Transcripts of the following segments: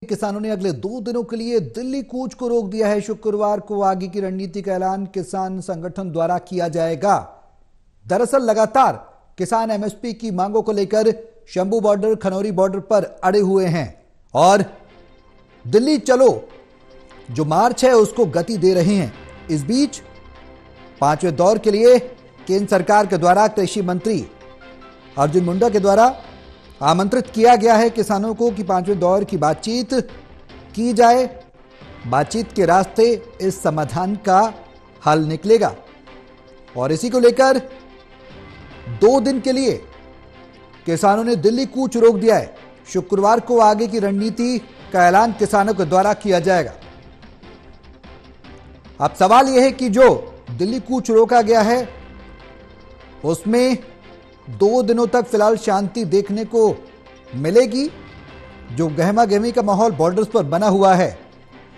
किसानों ने अगले 2 दिनों के लिए दिल्ली कूच को रोक दिया है। शुक्रवार को आगे की रणनीति का ऐलान किसान संगठन द्वारा किया जाएगा। दरअसल लगातार किसान एमएसपी की मांगों को लेकर शंभू बॉर्डर, खनौरी बॉर्डर पर अड़े हुए हैं और दिल्ली चलो जो मार्च है उसको गति दे रहे हैं। इस बीच 5वें दौर के लिए केंद्र सरकार के द्वारा कृषि मंत्री अर्जुन मुंडा के द्वारा आमंत्रित किया गया है किसानों को कि 5वें दौर की बातचीत की जाए। बातचीत के रास्ते इस समाधान का हल निकलेगा और इसी को लेकर 2 दिन के लिए किसानों ने दिल्ली कूच रोक दिया है। शुक्रवार को आगे की रणनीति का ऐलान किसानों के द्वारा किया जाएगा। अब सवाल यह है कि जो दिल्ली कूच रोका गया है उसमें 2 दिनों तक फिलहाल शांति देखने को मिलेगी। जो गहमा गहमी का माहौल बॉर्डर्स पर बना हुआ है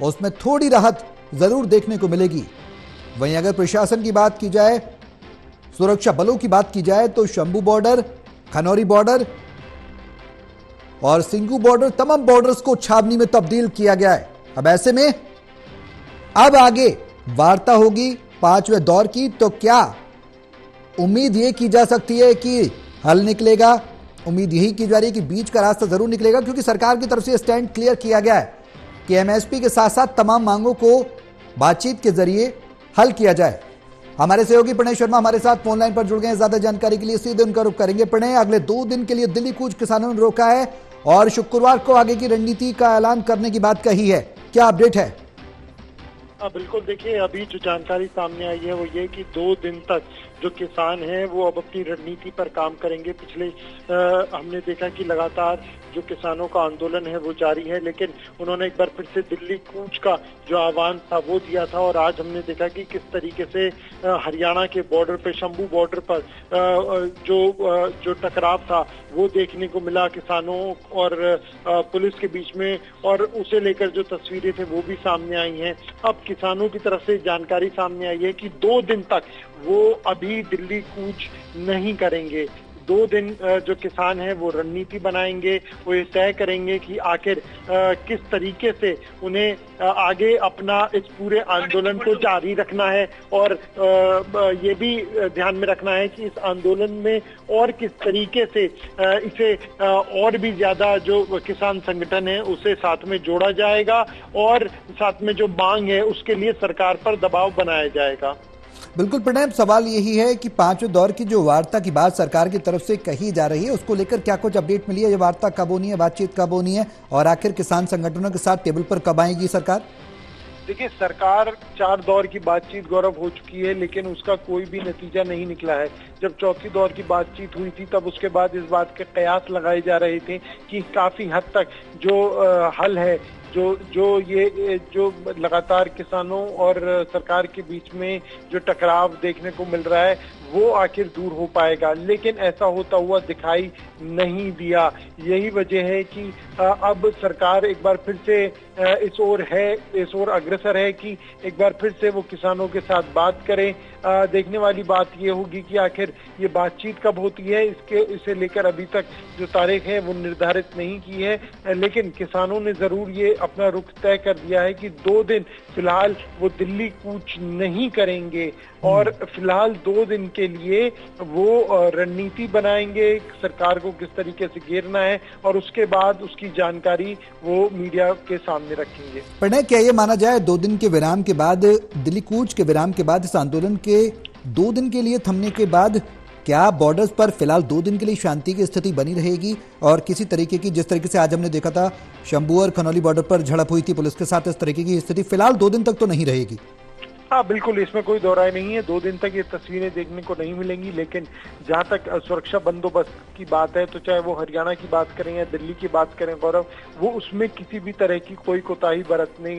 उसमें थोड़ी राहत जरूर देखने को मिलेगी। वहीं अगर प्रशासन की बात की जाए, सुरक्षा बलों की बात की जाए तो शंभू बॉर्डर, खनौरी बॉर्डर और सिंगू बॉर्डर, तमाम बॉर्डर्स को छावनी में तब्दील किया गया है। अब ऐसे में अब आगे वार्ता होगी 5वें दौर की, तो क्या उम्मीद ये की जा सकती है कि हल निकलेगा? उम्मीद यही की जा रही है कि बीच का रास्ता जरूर निकलेगा, क्योंकि सरकार की तरफ से स्टैंड क्लियर किया गया है कि एमएसपी के साथ साथ तमाम मांगों को बातचीत के जरिए हल किया जाए। हमारे सहयोगी प्रणय शर्मा हमारे साथ फोन लाइन पर जुड़ गए हैं। ज्यादा जानकारी के लिए सीधे उनका रुख करेंगे। प्रणय, अगले 2 दिन के लिए दिल्ली कूच किसानों ने रोका है और शुक्रवार को आगे की रणनीति का ऐलान करने की बात कही है, क्या अपडेट है? बिल्कुल, देखिए अभी जो जानकारी सामने आई है वो ये कि 2 दिन तक जो किसान हैं वो अब अपनी रणनीति पर काम करेंगे। पिछले हमने देखा कि लगातार जो किसानों का आंदोलन है वो जारी है, लेकिन उन्होंने एक बार फिर से दिल्ली कूच का जो आह्वान था वो दिया था और आज हमने देखा कि किस तरीके से हरियाणा के बॉर्डर पे, शंभू बॉर्डर पर जो टकराव था वो देखने को मिला किसानों और पुलिस के बीच में, और उसे लेकर जो तस्वीरें थे वो भी सामने आई हैं। अब किसानों की तरफ से जानकारी सामने आई है कि 2 दिन तक वो अभी दिल्ली कूच नहीं करेंगे। 2 दिन जो किसान हैं वो रणनीति बनाएंगे, वो ये तय करेंगे कि आखिर किस तरीके से उन्हें आगे अपना इस पूरे आंदोलन को जारी रखना है और ये भी ध्यान में रखना है कि इस आंदोलन में और किस तरीके से इसे और भी ज्यादा जो किसान संगठन है उसे साथ में जोड़ा जाएगा और साथ में जो मांग है उसके लिए सरकार पर दबाव बनाया जाएगा। बिल्कुल प्रणय, सवाल यही है कि 5वें दौर की जो वार्ता की बात सरकार की तरफ से कही जा रही है उसको लेकर क्या कुछ अपडेट मिली है? ये वार्ता कब होनी है, बातचीत कब होनी है और आखिर किसान संगठनों के साथ टेबल पर कब आएगी सरकार? देखिए, सरकार 4 दौर की बातचीत गौरव हो चुकी है, लेकिन उसका कोई भी नतीजा नहीं निकला है। जब 4थी दौर की बातचीत हुई थी तब उसके बाद इस बात के कयास लगाए जा रहे थे कि काफी हद तक जो हल है, जो लगातार किसानों और सरकार के बीच में जो टकराव देखने को मिल रहा है वो आखिर दूर हो पाएगा, लेकिन ऐसा होता हुआ दिखाई नहीं दिया। यही वजह है कि अब सरकार एक बार फिर से इस ओर अग्रसर है कि एक बार फिर से वो किसानों के साथ बात करें। देखने वाली बात ये होगी कि आखिर ये बातचीत कब होती है, इसे लेकर अभी तक जो तारीख है वो निर्धारित नहीं की है, लेकिन किसानों ने जरूर ये अपना रुख तय कर दिया है कि 2 दिन फिलहाल वो दिल्ली कूच नहीं करेंगे और फिलहाल 2 दिन के लिए वो रणनीति बनाएंगे, सरकार को किस तरीके से घेरना है और उसके बाद उसकी जानकारी वो मीडिया के सामने रखेंगे। प्रणय, क्या ये माना जाए 2 दिन के विराम के बाद, दिल्ली कूच के विराम के बाद, इस आंदोलन के 2 दिन के लिए थमने के बाद क्या बॉर्डर्स पर फिलहाल 2 दिन के लिए शांति की स्थिति बनी रहेगी और किसी तरीके की, जिस तरीके से आज हमने देखा था शंभू और खनौली बॉर्डर पर झड़प हुई थी पुलिस के साथ, इस तरीके की स्थिति फिलहाल 2 दिन तक तो नहीं रहेगी? हाँ बिल्कुल, इसमें कोई दो राय नहीं है। 2 दिन तक ये तस्वीरें देखने को नहीं मिलेंगी, लेकिन जहाँ तक सुरक्षा बंदोबस्त की बात है तो चाहे वो हरियाणा की बात करें या दिल्ली की बात करें गौरव, वो उसमें किसी भी तरह की कोई कोताही बरतने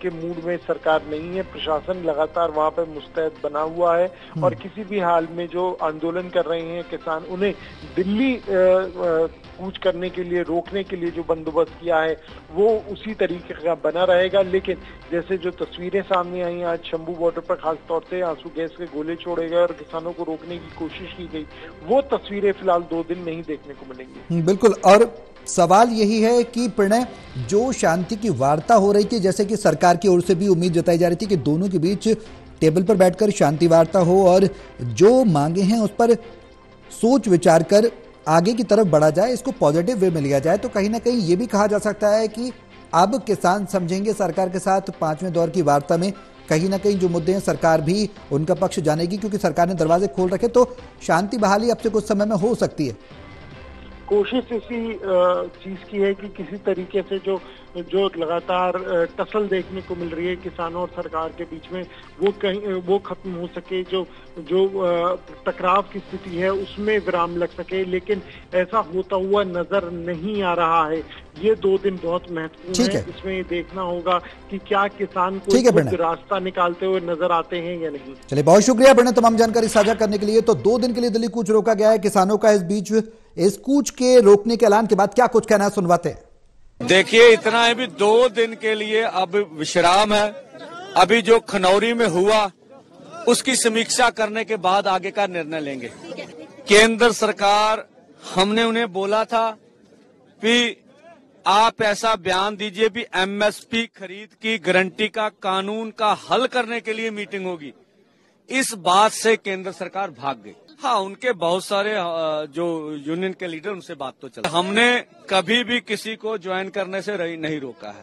के मूड में सरकार नहीं है। प्रशासन लगातार वहाँ पे मुस्तैद बना हुआ है और किसी भी हाल में जो आंदोलन कर रहे हैं किसान, उन्हें दिल्ली कूच करने के लिए, रोकने के लिए जो बंदोबस्त किया है वो उसी तरीके का बना रहेगा। लेकिन जैसे जो तस्वीरें सामने आई आज शंभू बॉर्डर पर, खास तौर से आंसू गैस के गोले छोड़े गए और किसानों को रोकने की कोशिश की गई, वो तस्वीरें फिलहाल 2 दिन नहीं देखने को मिलेंगी। बिल्कुल, और सवाल यही है कि प्रणय, जो शांति की वार्ता हो रही थी, जैसे कि सरकार की ओर से भी उम्मीद जताई जा रही थी कि दोनों के बीच टेबल पर बैठकर शांति वार्ता हो और जो मांगे हैं उस पर सोच विचार कर आगे की तरफ बढ़ा जाए, इसको पॉजिटिव वे में लिया जाए, तो कहीं ना कहीं ये भी कहा जा सकता है कि अब किसान समझेंगे सरकार के साथ 5वें दौर की वार्ता में कहीं ना कहीं जो मुद्दे हैं सरकार भी उनका पक्ष जानेगी, क्योंकि सरकार ने दरवाजे खोल रखे, तो शांति बहाली अब से कुछ समय में हो सकती है। कोशिश इसी चीज की है कि किसी तरीके से जो लगातार टसल देखने को मिल रही है किसानों और सरकार के बीच में, वो खत्म हो सके, जो टकराव की स्थिति है उसमें विराम लग सके, लेकिन ऐसा होता हुआ नजर नहीं आ रहा है। ये 2 दिन बहुत महत्वपूर्ण है, इसमें ये देखना होगा कि क्या किसान को रास्ता निकालते हुए नजर आते हैं या नहीं। चलिए, बहुत शुक्रिया प्रणय तमाम जानकारी साझा करने के लिए। तो 2 दिन के लिए दिल्ली कूच रोका गया है किसानों का। इस कूच के रोकने के ऐलान के बाद क्या कुछ कहना है, सुनवाते हैं। देखिए, इतना है भी 2 दिन के लिए अब विश्राम है। अभी जो खनौरी में हुआ उसकी समीक्षा करने के बाद आगे का निर्णय लेंगे। केंद्र सरकार, हमने उन्हें बोला था कि आप ऐसा बयान दीजिए भी एमएसपी खरीद की गारंटी का कानून का हल करने के लिए मीटिंग होगी। इस बात से केंद्र सरकार भाग गई। हाँ, उनके बहुत सारे जो यूनियन के लीडर, उनसे बात तो चला। हमने कभी भी किसी को ज्वाइन करने से नहीं रोका है।